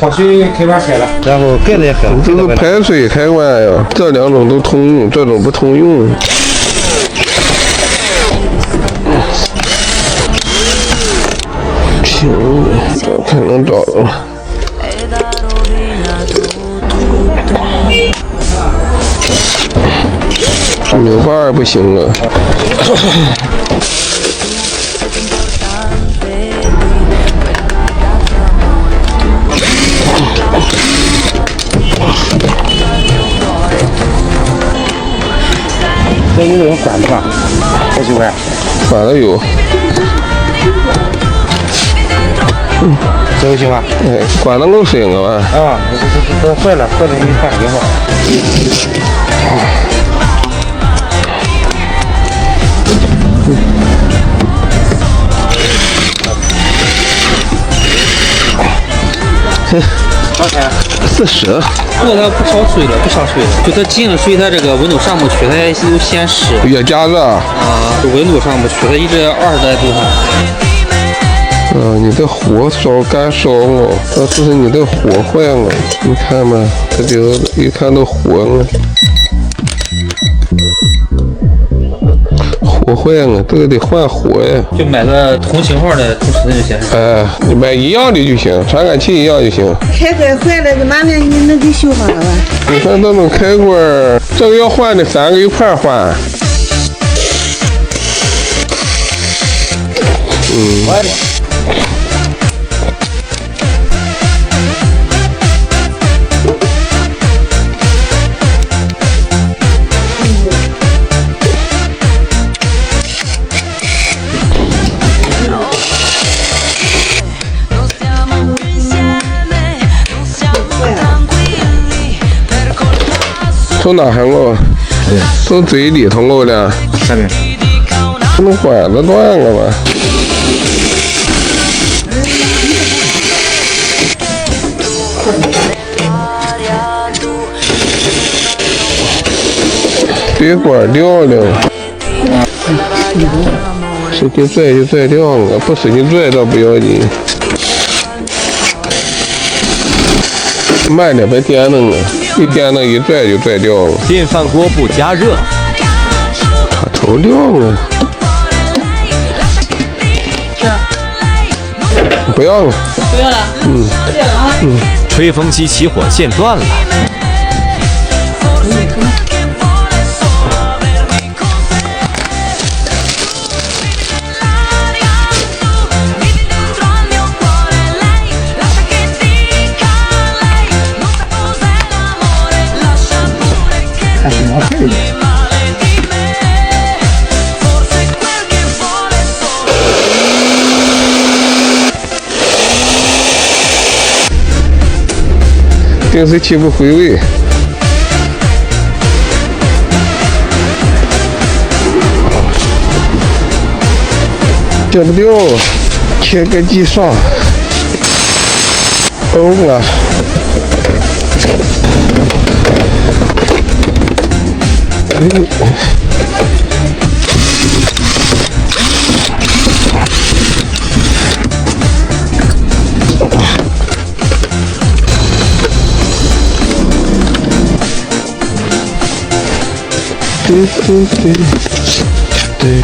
把水开关开了，然后盖子也开了。这是排水开关呀，这两种都通用，这种不通用。行，这才能找着。扭把儿不行了。这有人管不管？好几块。管了有。这个行吧？哎，管得够深了吧？啊，这坏了，坏了你换个好。多少钱？40。不过它不烧水了，不烧水了，就它进了水，它这个温度上不去，它也有显示。也加热啊？温度上不去，它一直20来度上。你的火烧干烧了，这是你的火坏了，你看吧，这就一看都火了。火坏了，这个得换火呀。就买个同型号的同尺寸就行。哎，你买一样的就行，传感器一样就行。开关坏了，马上你能给修好了吧？你看这种开关，这个要换的3个一块换。从哪还漏？从嘴里头漏的。下面。这能管子断了吧？别管掉了。使劲拽就拽掉了，不使劲拽倒不要紧。慢点，别颠弄了，一颠弄一拽就拽掉了。电饭锅不加热，卡头掉了。不要了。不要了。吹风机起火线断了。定时器不回位，接不掉，切个机上，崩了。对。